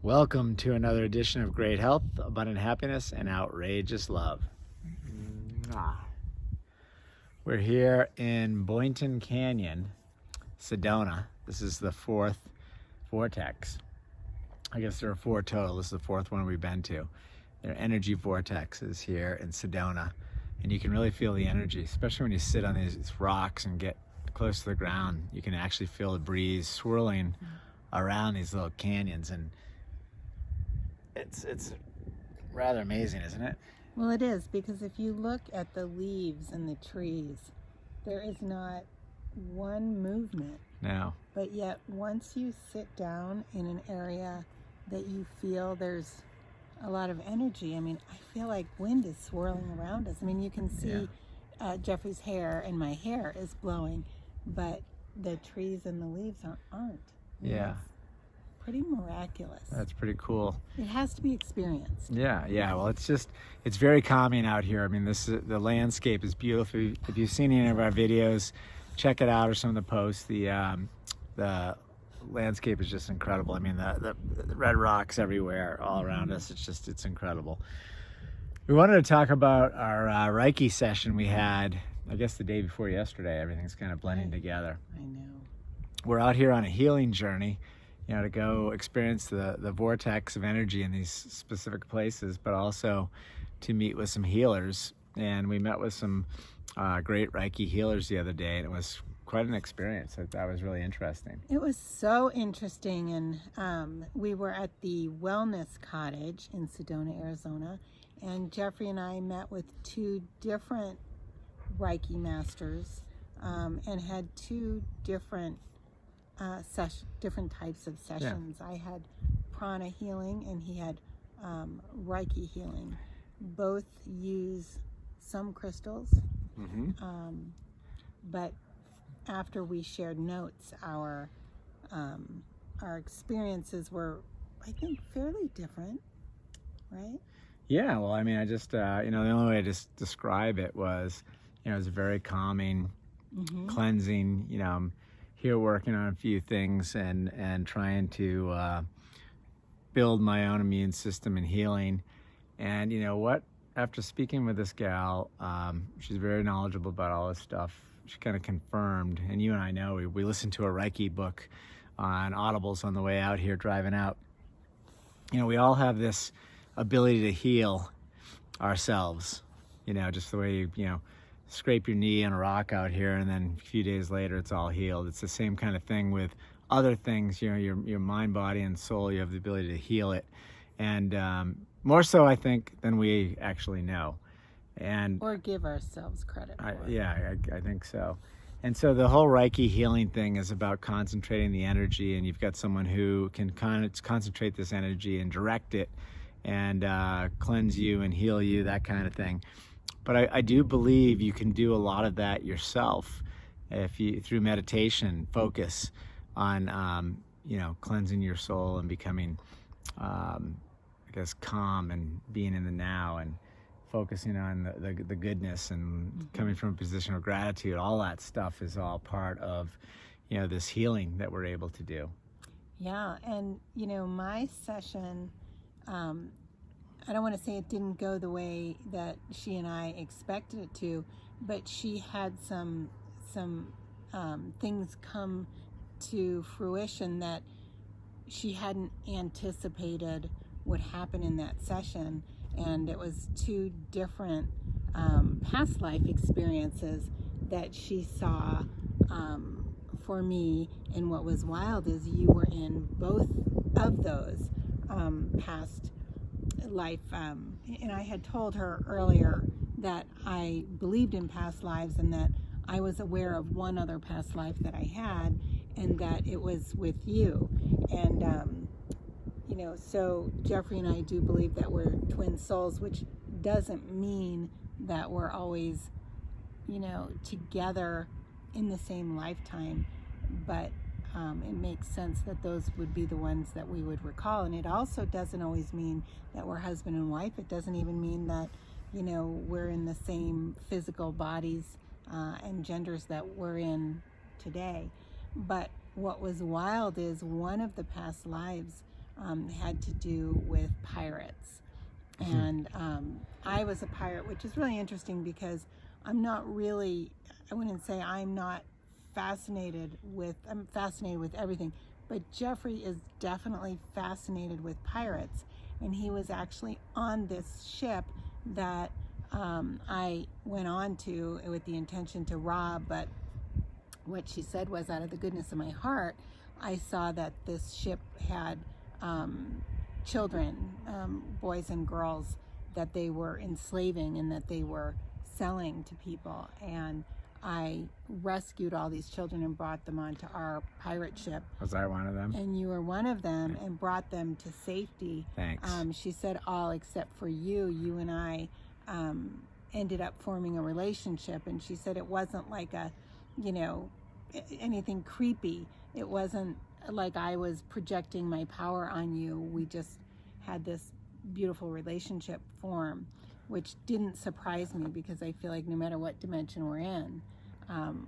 Welcome to another edition of Great Health, Abundant Happiness, and Outrageous Love. Mwah. We're here in Boynton Canyon, Sedona. This is the fourth Vortex. I guess there are four total. This is the fourth one we've been to. There are energy vortexes here in Sedona, and you can really feel the energy, especially when you sit on these rocks and get close to the ground. You can actually feel the breeze swirling around these little canyons, and it's rather amazing, isn't it? Well, it is, because if you look at the leaves and the trees, there is not one movement. No. But yet, once you sit down in an area that you feel there's a lot of energy, I mean, I feel like wind is swirling around us. I mean, you can see Jeffrey's hair, and my hair is blowing, but the trees and the leaves aren't. Yeah. It's pretty miraculous. That's pretty cool. It has to be experienced. Yeah. Well, it's very calming out here. I mean, the landscape is beautiful. If you've seen any of our videos, check it out, or some of the posts. The landscape is just incredible. I mean, the red rocks everywhere, all around us. It's incredible. We wanted to talk about our Reiki session we had, I guess, the day before yesterday. Everything's kind of blending together. I know. We're out here on a healing journey, to go experience the vortex of energy in these specific places, but also to meet with some healers. And we met with some great Reiki healers the other day, and it was quite an experience. That was really interesting. It was so interesting, and we were at the Wellness Cottage in Sedona, Arizona, and Jeffrey and I met with two different Reiki masters and had two different different types of sessions. I had prana healing, and he had Reiki healing. Both use some crystals, but after we shared notes, our experiences were, I think, fairly different, right? Yeah. Well, I mean, I just the only way to describe it was, it's very calming, cleansing. I'm here working on a few things and trying to build my own immune system and healing. And you know what? After speaking with this gal, she's very knowledgeable about all this stuff. She kind of confirmed, and you and I know, we listened to a Reiki book on Audibles on the way out here driving out. We all have this ability to heal ourselves, just the way you scrape your knee on a rock out here, and then a few days later it's all healed. It's the same kind of thing with other things. Your mind, body, and soul, you have the ability to heal it, and more so, I think, than we actually know, or give ourselves credit for. I think so. And so the whole Reiki healing thing is about concentrating the energy, and you've got someone who can concentrate this energy and direct it and cleanse you and heal you, that kind of thing. But I do believe you can do a lot of that yourself if you, through meditation, focus on cleansing your soul and becoming calm and being in the now and focusing on the goodness and coming from a position of gratitude. All that stuff is all part of this healing that we're able to do. Yeah. And my session, I don't want to say it didn't go the way that she and I expected it to, but she had some things come to fruition that she hadn't anticipated would happen in that session. And it was two different past life experiences that she saw for me. And what was wild is you were in both of those past life, and I had told her earlier that I believed in past lives, and that I was aware of one other past life that I had, and that it was with you. And so Jeffrey and I do believe that we're twin souls, which doesn't mean that we're always together in the same lifetime, but it makes sense that those would be the ones that we would recall. And it also doesn't always mean that we're husband and wife. It doesn't even mean that we're in the same physical bodies and genders that we're in today. But what was wild is one of the past lives had to do with pirates. And I was a pirate, which is really interesting because I'm fascinated with everything, but Jeffrey is definitely fascinated with pirates. And he was actually on this ship that I went on to with the intention to rob, but what she said was, out of the goodness of my heart, I saw that this ship had children, boys and girls, that they were enslaving and that they were selling to people. And I rescued all these children and brought them onto our pirate ship. Was I one of them? And you were one of them, and brought them to safety. Thanks. She said, all except for you and I ended up forming a relationship. And she said it wasn't like anything creepy. It wasn't like I was projecting my power on you. We just had this beautiful relationship form, which didn't surprise me because I feel like no matter what dimension we're in,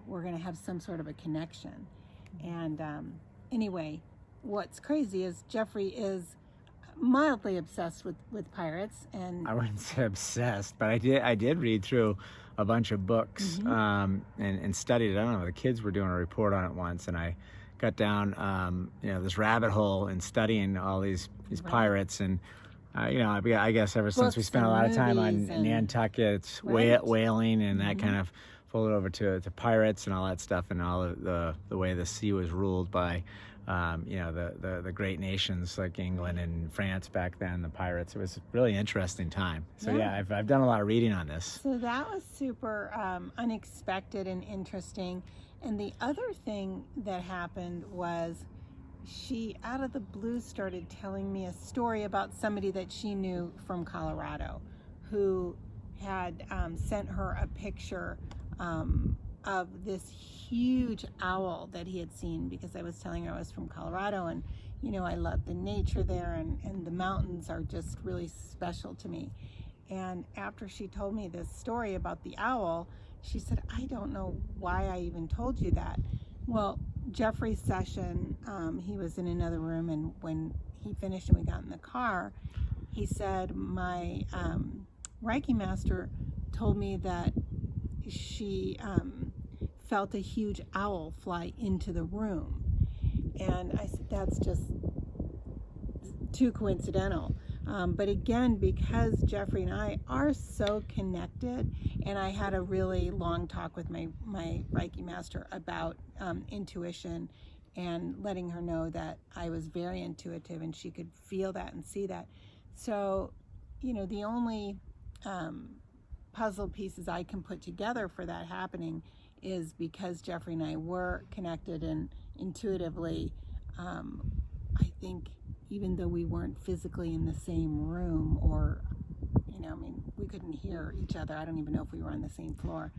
we're going to have some sort of a connection. And anyway, what's crazy is Jeffrey is mildly obsessed with pirates. And I wouldn't say obsessed, but I did read through a bunch of books and studied it. I don't know, the kids were doing a report on it once, and I got down this rabbit hole in studying all these pirates. And I guess ever since we spent a lot of time on Nantucket's whaling and that kind of folded over to pirates and all that stuff, and all the way the sea was ruled by the great nations like England and France back then, the pirates. It was a really interesting time. So I've done a lot of reading on this. So that was super unexpected and interesting. And the other thing that happened was she, out of the blue, started telling me a story about somebody that she knew from Colorado who had sent her a picture of this huge owl that he had seen, because I was telling her I was from Colorado, and I love the nature there, and the mountains are just really special to me. And after she told me this story about the owl, she said, I don't know why I even told you that. Well, Jeffrey's session, he was in another room, and when he finished and we got in the car, he said, my Reiki master told me that she felt a huge owl fly into the room. And I said, that's just too coincidental. But again, because Jeffrey and I are so connected, and I had a really long talk with my Reiki master about intuition, and letting her know that I was very intuitive and she could feel that and see that. So, the only puzzle pieces I can put together for that happening is because Jeffrey and I were connected, and intuitively, I think, even though we weren't physically in the same room, or we couldn't hear each other, I don't even know if we were on the same floor,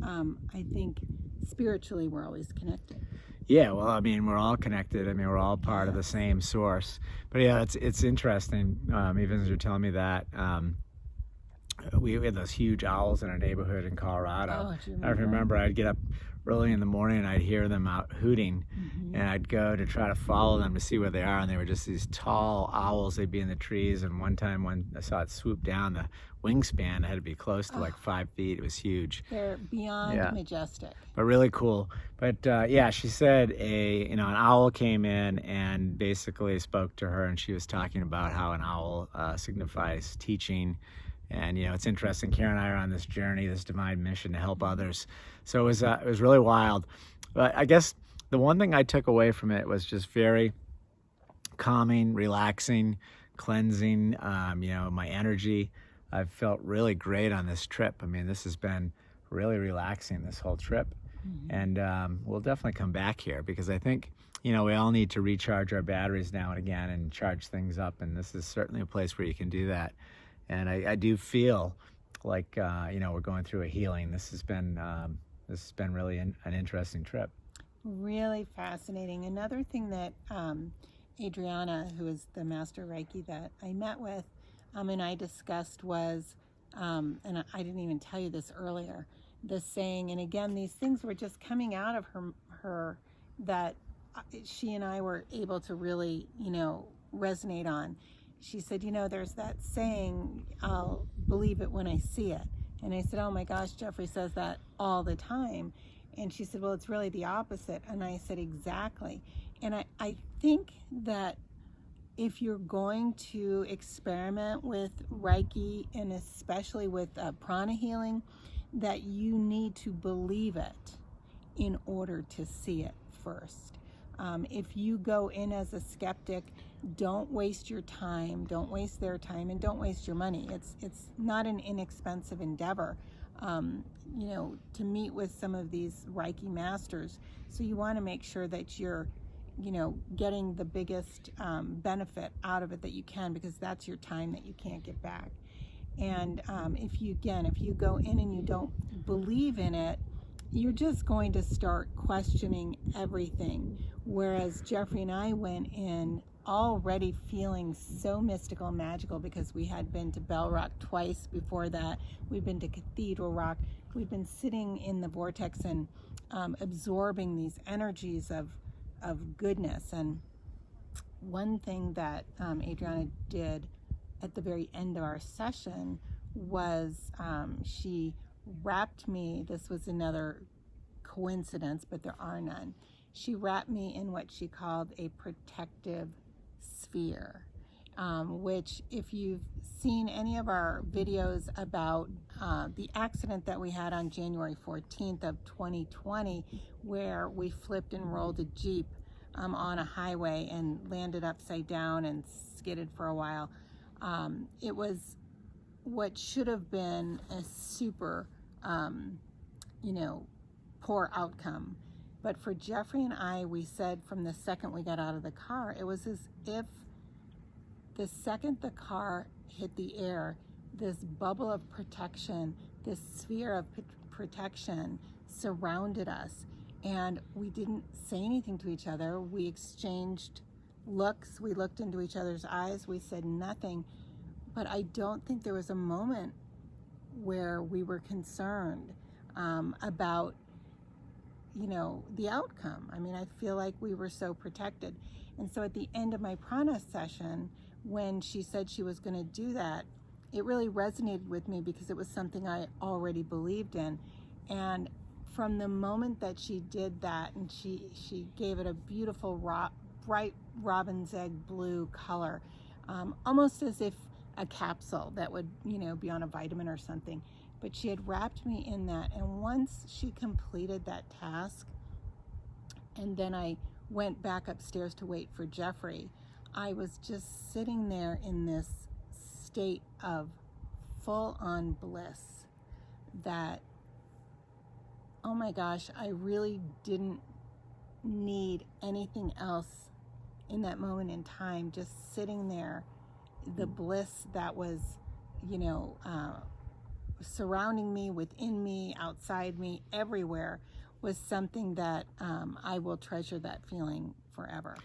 I think spiritually we're always connected. Yeah, well, we're all connected. We're all part of the same source. But yeah, it's interesting, even as you're telling me that. We had those huge owls in our neighborhood in Colorado. I remember I'd get up early in the morning and I'd hear them out hooting, and I'd go to try to follow them to see where they are, and they were just these tall owls. They'd be in the trees, and one time when I saw it swoop down, the wingspan had to be close to like 5 feet. It was huge. They're beyond majestic. But really cool. But she said an owl came in and basically spoke to her, and she was talking about how an owl signifies teaching. And it's interesting. Karen and I are on this journey, this divine mission to help others. So it was really wild. But I guess the one thing I took away from it was just very calming, relaxing, cleansing. My energy. I've felt really great on this trip. This has been really relaxing, this whole trip. And we'll definitely come back here, because I think we all need to recharge our batteries now and again and charge things up. And this is certainly a place where you can do that. And I do feel like we're going through a healing. This has been really an interesting trip. Really fascinating. Another thing that Adriana, who is the master Reiki that I met with, and I discussed was, and I didn't even tell you this earlier, the saying, and again, these things were just coming out of her that she and I were able to really, resonate on. She said, there's that saying, I'll believe it when I see it. And I said, oh my gosh, Jeffrey says that all the time. And she said, well, it's really the opposite. And I said, exactly. And I think that if you're going to experiment with Reiki, and especially with prana healing, that you need to believe it in order to see it first. If you go in as a skeptic, don't waste your time, don't waste their time, and don't waste your money. It's not an inexpensive endeavor, to meet with some of these Reiki masters. So you want to make sure that you're, getting the biggest benefit out of it that you can, because that's your time that you can't get back. And if you go in and you don't believe in it, you're just going to start questioning everything. Whereas Jeffrey and I went in already feeling so mystical and magical, because we had been to Bell Rock twice before that. We've been to Cathedral Rock. We've been sitting in the vortex and absorbing these energies of goodness. And one thing that Adriana did at the very end of our session was she wrapped me, this was another coincidence, but there are none. She wrapped me in what she called a protective sphere, which, if you've seen any of our videos about the accident that we had on January 14th of 2020, where we flipped and rolled a Jeep on a highway and landed upside down and skidded for a while. It was what should have been a super, poor outcome. But for Jeffrey and I, we said from the second we got out of the car, it was as if the second the car hit the air, this bubble of protection, this sphere of protection surrounded us. And we didn't say anything to each other. We exchanged looks. We looked into each other's eyes. We said nothing. But I don't think there was a moment where we were concerned about, the outcome. I mean, I feel like we were so protected. And so at the end of my prana session, when she said she was going to do that, it really resonated with me, because it was something I already believed in. And from the moment that she did that, and she gave it a beautiful bright robin's egg blue color, almost as if a capsule that would, be on a vitamin or something. But she had wrapped me in that. And once she completed that task, and then I went back upstairs to wait for Jeffrey, I was just sitting there in this state of full-on bliss that, oh my gosh, I really didn't need anything else in that moment in time. Just sitting there, the bliss that was, surrounding me, within me, outside me, everywhere, was something that I will treasure that feeling forever.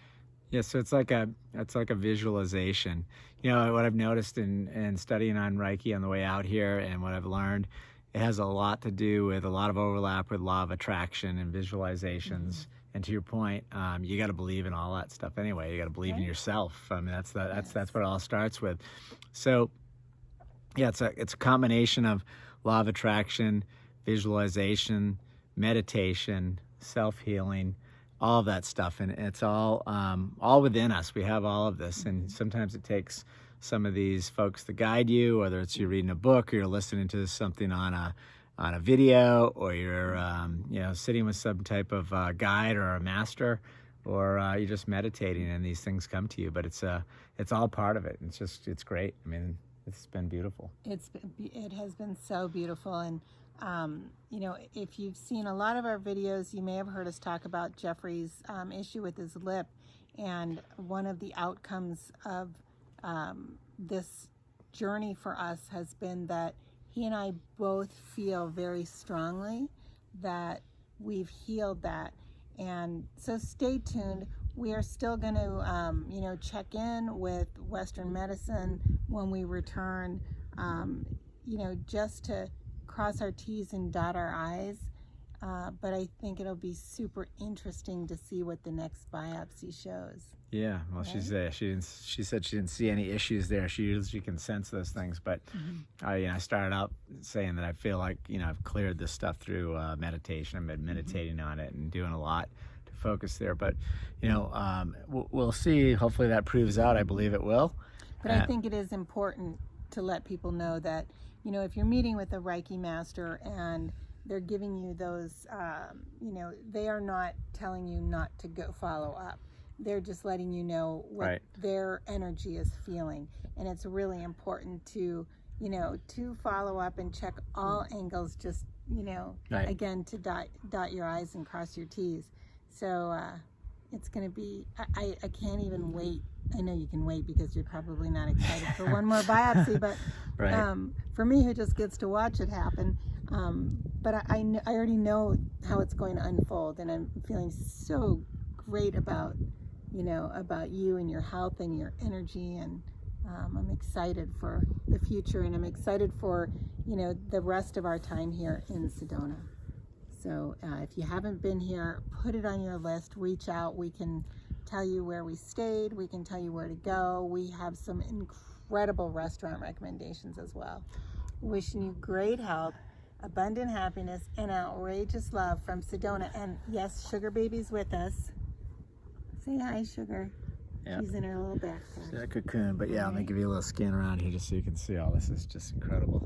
Yeah, so it's like a visualization. What I've noticed in studying on Reiki on the way out here, and what I've learned, it has a lot to do with a lot of overlap with law of attraction and visualizations. Mm-hmm. And to your point, you got to believe in all that stuff anyway. You got to believe in yourself. I mean, that's what it all starts with. So, yeah, it's a combination of law of attraction, visualization, meditation, self-healing, all of that stuff, and it's all within us. We have all of this, and sometimes it takes some of these folks to guide you, whether it's you're reading a book or you're listening to something on a video, or you're sitting with some type of guide or a master, or you're just meditating, and these things come to you. But it's all part of it. It's great. I mean, it's been beautiful. It has been so beautiful. And if you've seen a lot of our videos, you may have heard us talk about Jeffrey's issue with his lip. And one of the outcomes of this journey for us has been that he and I both feel very strongly that we've healed that. And so stay tuned. We are still going to, check in with Western medicine when we return, just to cross our T's and dot our I's. but I think it'll be super interesting to see what the next biopsy shows. Yeah, well, Right? she said she didn't see any issues there. She can sense those things, but I started out saying that I feel like I've cleared this stuff through meditation. I've been meditating on it and doing a lot to focus there. But we'll see. Hopefully that proves out. I believe it will. But I think it is important to let people know that, if you're meeting with a Reiki master and they're giving you those, they are not telling you not to go follow up. They're just letting you know what their energy is feeling. And it's really important to, to follow up and check all angles, just, again, to dot your I's and cross your T's. So it's going to be, I can't even wait. I know you can wait because you're probably not excited for one more biopsy, but for me, who just gets to watch it happen, but I already know how it's going to unfold, and I'm feeling so great about about you and your health and your energy, and I'm excited for the future, and I'm excited for the rest of our time here in Sedona. So if you haven't been here, put it on your list. Reach out. We can tell you where we stayed. We can tell you where to go. We have some incredible restaurant recommendations as well. Wishing you great health, abundant happiness, and outrageous love from Sedona. And yes, Sugar Baby's with us. Say hi, Sugar. Yep. She's in her little backpack. She's a cocoon, but yeah, I'm gonna give you a little scan around here just so you can see all this. Is just incredible.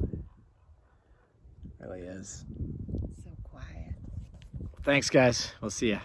It really is. So quiet. Thanks, guys. We'll see ya.